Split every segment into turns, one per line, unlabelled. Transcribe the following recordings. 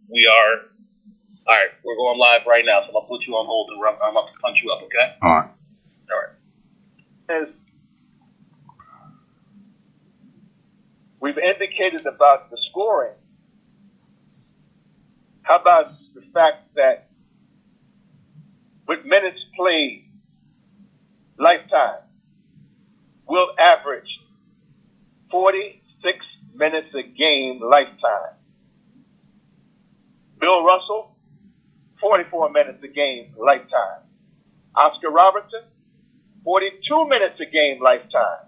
We are. All right, we're going live right now, so I'm gonna put you on hold and I'm gonna punch you up, okay?
All right.
All right.
As we've indicated about the scoring, how about the fact that with minutes played, lifetime, we'll average 46 minutes a game lifetime. Bill Russell, 44 minutes a game lifetime. Oscar Robertson, 42 minutes a game lifetime.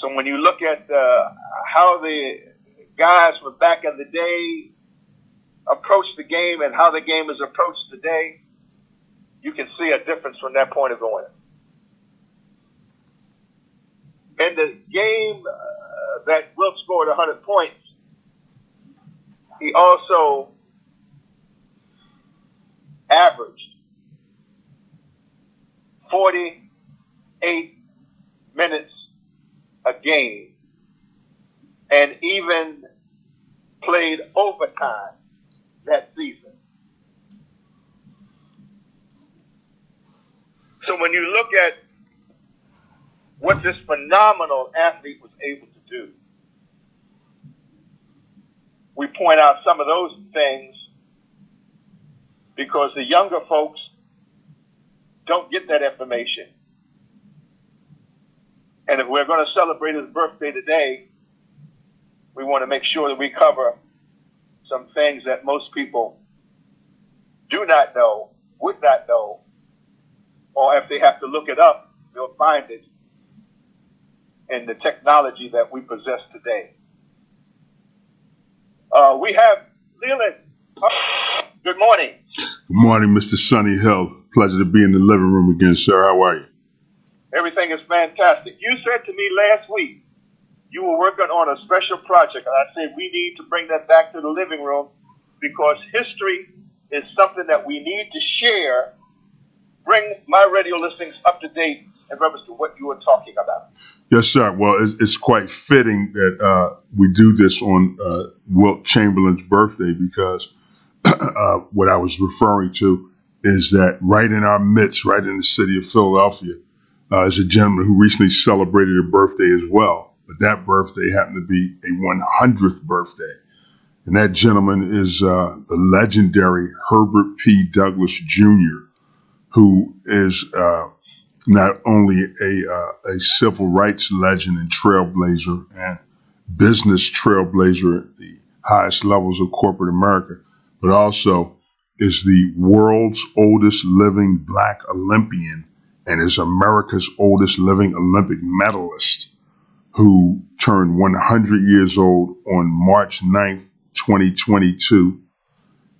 So when you look at how the guys from back in the day approached the game and how the game is approached today, you can see a difference from that point of view. In the game that Wilt scored 100 points, he also averaged 48 minutes a game and even played overtime that season. So when you look at what this phenomenal athlete was able to do, we point out some of those things because the younger folks don't get that information. And if we're going to celebrate his birthday today, we want to make sure that we cover some things that most people do not know, would not know, or if they have to look it up, they'll find it in the technology that we possess today. We have Leland. Good morning.
Good morning, Mr. Sonny Hill. Pleasure to be in the living room again, sir. How are you?
Everything is fantastic. You said to me last week you were working on a special project, and I said we need to bring that back to the living room because history is something that we need to share, bring my radio listenings up to date in reference to what you were talking about.
Yes, sir. Well, it's quite fitting that we do this on Wilt Chamberlain's birthday because what I was referring to is that right in our midst, right in the city of Philadelphia, is a gentleman who recently celebrated a birthday as well. But that birthday happened to be a 100th birthday. And that gentleman is the legendary Herbert P. Douglas Jr., who is not only a civil rights legend and trailblazer and business trailblazer at the highest levels of corporate America, but also is the world's oldest living Black Olympian and is America's oldest living Olympic medalist, who turned 100 years old on March 9th, 2022,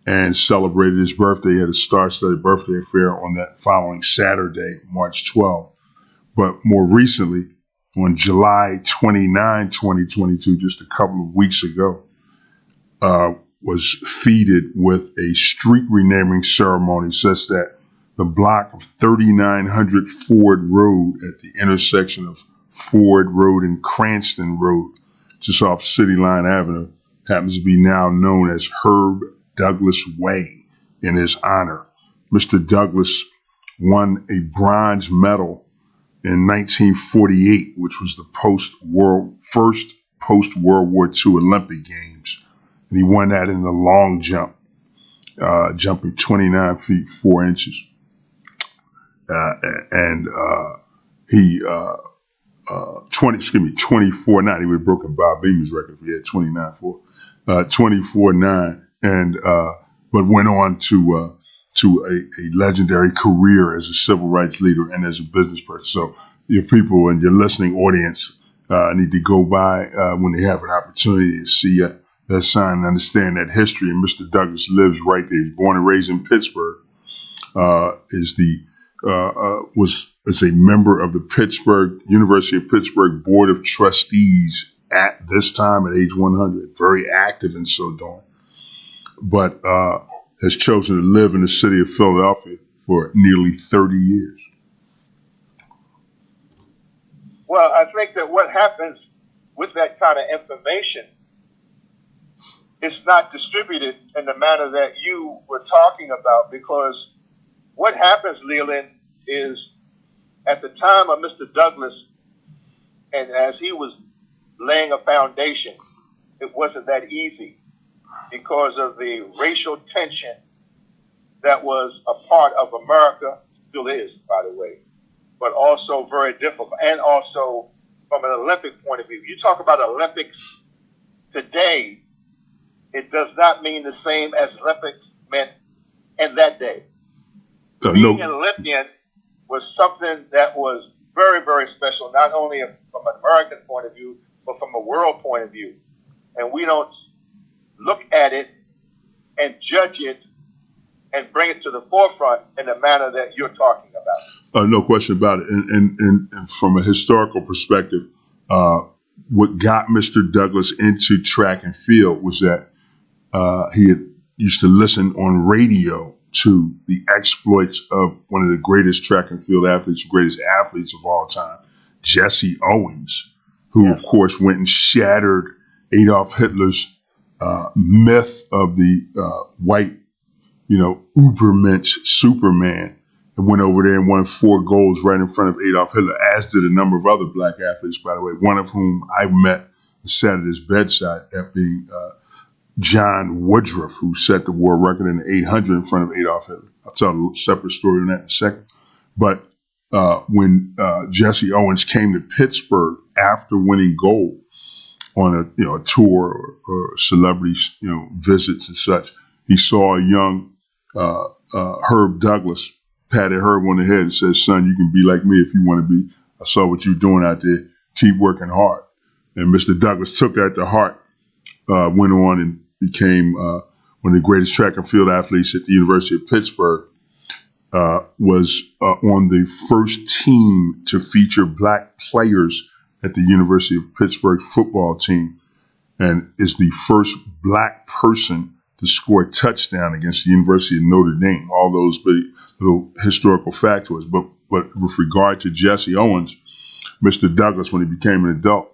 and celebrated his birthday at a star-studded birthday affair on that following Saturday, March 12th. But more recently, on July 29, 2022, just a couple of weeks ago, was feted with a street renaming ceremony such that the block of 3900 Ford Road at the intersection of Ford Road and Cranston Road, just off City Line Avenue, happens to be now known as Herb Douglas Way in his honor. Mr. Douglas won a bronze medal in 1948, which was the first post-World War II Olympic Games. And he won that in the long jump, jumping 29 feet 4 inches. He 24.9. He would have broken Bob Beamer's record if he had 29.4, 24.9, and but went on to a legendary career as a civil rights leader and as a business person. So your people and your listening audience need to go by when they have an opportunity to see that sign and understand that history. And Mr. Douglas lives right there. He's born and raised in Pittsburgh. Was a member of the University of Pittsburgh Board of Trustees at this time at age 100, very active in so doing, but has chosen to live in the city of Philadelphia for nearly 30 years.
Well, I think that what happens with that kind of information it's not distributed in the manner that you were talking about, because what happens, Leland, is at the time of Mr. Douglas, and as he was laying a foundation, it wasn't that easy because of the racial tension that was a part of America, still is, by the way, but also very difficult. And also from an Olympic point of view. You talk about Olympics today, it does not mean the same as Olympics meant in that day. Being an Olympian was something that was very, very special, not only from an American point of view, but from a world point of view. And we don't look at it and judge it and bring it to the forefront in the manner that you're talking about.
No question about it. And from a historical perspective, what got Mr. Douglas into track and field was that he had used to listen on radio to the exploits of one of the greatest track and field athletes, greatest athletes of all time, Jesse Owens, who, of course, went and shattered Adolf Hitler's myth of the white, Ubermensch Superman, and went over there and won 4 golds right in front of Adolf Hitler, as did a number of other black athletes, by the way, one of whom I met and sat at his bedside, that being John Woodruff, who set the world record in the 800 in front of Adolf Hitler. I'll tell a separate story on that in a second. But when Jesse Owens came to Pittsburgh after winning gold on a tour or celebrity visits and such, he saw a young Herb Douglas, patted Herb on the head and said, "Son, you can be like me if you want to be. I saw what you're doing out there. Keep working hard." And Mr. Douglas took that to heart, went on and became one of the greatest track and field athletes at the University of Pittsburgh, was on the first team to feature black players at the University of Pittsburgh football team, and is the first black person to score a touchdown against the University of Notre Dame. All those little historical factoids. But with regard to Jesse Owens, Mr. Douglas, when he became an adult,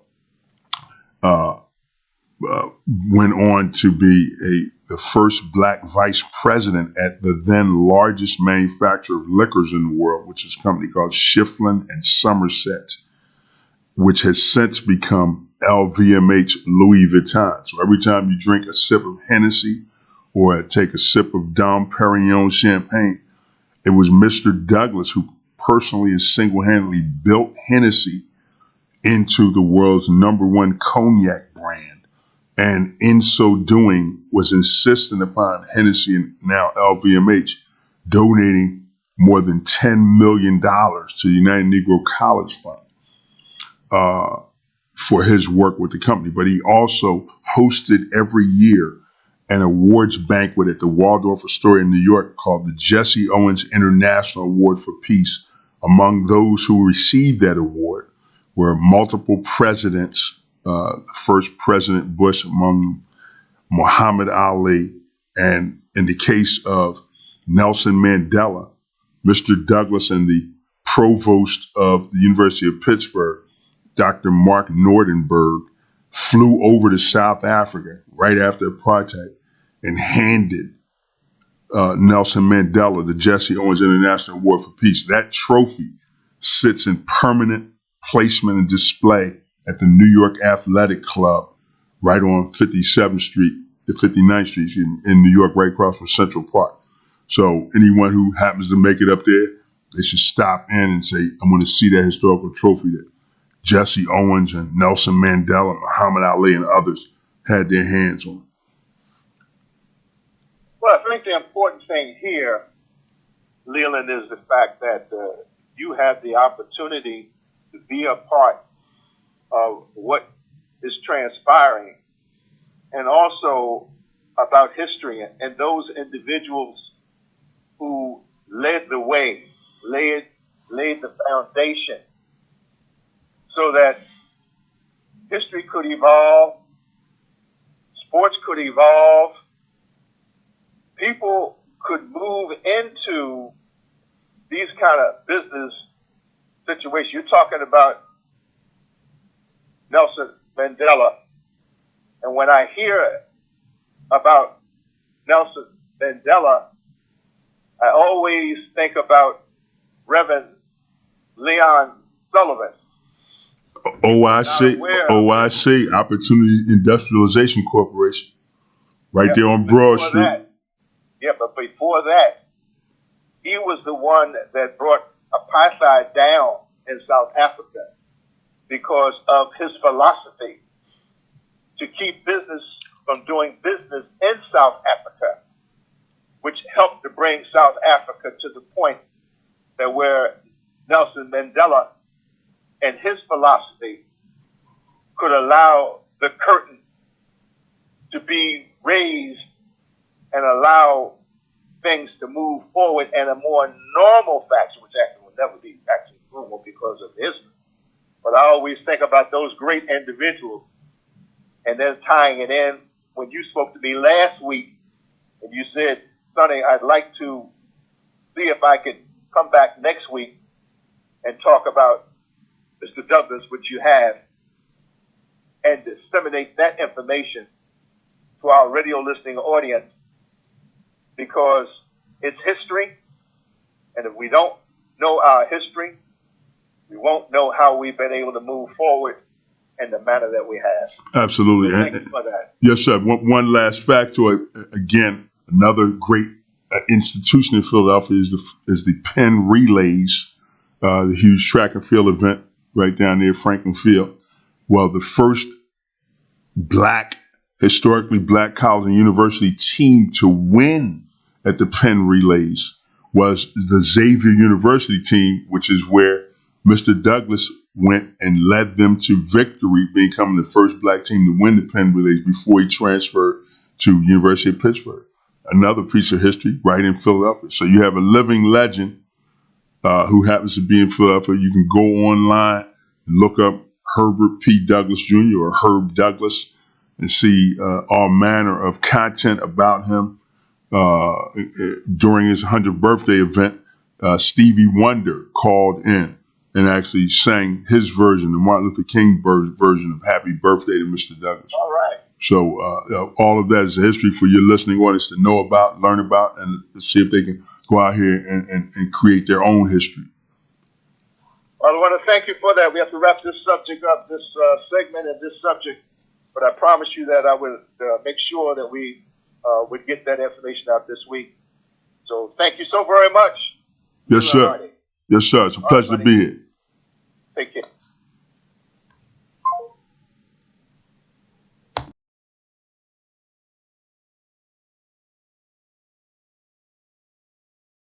went on to be the first black vice president at the then largest manufacturer of liquors in the world, which is a company called Shiflin and Somerset, which has since become LVMH Louis Vuitton. So every time you drink a sip of Hennessy or take a sip of Dom Perignon champagne, it was Mr. Douglas who personally and single-handedly built Hennessy into the world's #1 cognac brand. And in so doing, was insistent upon Hennessy and now LVMH donating more than $10 million to the United Negro College Fund for his work with the company. But he also hosted every year an awards banquet at the Waldorf Astoria in New York called the Jesse Owens International Award for Peace. Among those who received that award were multiple presidents, first President Bush, among them Muhammad Ali, and in the case of Nelson Mandela, Mr. Douglas and the provost of the University of Pittsburgh, Dr. Mark Nordenberg, flew over to South Africa right after apartheid and handed Nelson Mandela the Jesse Owens International Award for Peace. That trophy sits in permanent placement and display at the New York Athletic Club right on 57th Street, the 59th Street in New York, right across from Central Park. So anyone who happens to make it up there, they should stop in and say, "I want to see that historical trophy that Jesse Owens and Nelson Mandela, Muhammad Ali, and others had their hands on."
Well, I think the important thing here, Leland, is the fact that you have the opportunity to be a part of what is transpiring, and also about history and those individuals who led the way, laid the foundation so that history could evolve, sports could evolve, people could move into these kind of business situations. You're talking about Nelson Mandela. And when I hear about Nelson Mandela, I always think about Reverend Leon Sullivan.
OIC, Opportunity Industrialization Corporation, right there on Broad Street.
But before that, he was the one that brought apartheid down in South Africa because of his philosophy to keep business from doing business in South Africa, which helped to bring South Africa to the point that where Nelson Mandela and his philosophy could allow the curtain to be raised and allow things to move forward in a more normal fashion, which actually will never be actually normal because of history. But I always think about those great individuals and then tying it in. When you spoke to me last week and you said, Sonny, I'd like to see if I could come back next week and talk about Mr. Douglas, which you have, and disseminate that information to our radio listening audience, because it's history, and if we don't know our history, we won't know how we've been able to move forward in the manner that we have.
Absolutely.
So thank you for that.
Yes, sir. One last factoid. Again, another great institution in Philadelphia is the Penn Relays, the huge track and field event right down near Franklin Field. Well, the first historically black college and university team to win at the Penn Relays was the Xavier University team, which is where Mr. Douglas went and led them to victory, becoming the first black team to win the Penn Relays before he transferred to University of Pittsburgh. Another piece of history right in Philadelphia. So you have a living legend who happens to be in Philadelphia. You can go online, look up Herbert P. Douglas Jr. or Herb Douglas and see all manner of content about him. During his 100th birthday event, Stevie Wonder called in and actually sang his version, the Martin Luther King version of Happy Birthday to Mr. Douglas.
All right.
So all of that is a history for your listening audience to know about, learn about, and see if they can go out here and create their own history.
Well, I want to thank you for that. We have to wrap this subject up, this segment and this subject, but I promise you that I will make sure that we would get that information out this week. So thank you so very much.
Yes, sir.
Hardy.
Yes, sir. It's a pleasure to be here.
Take care.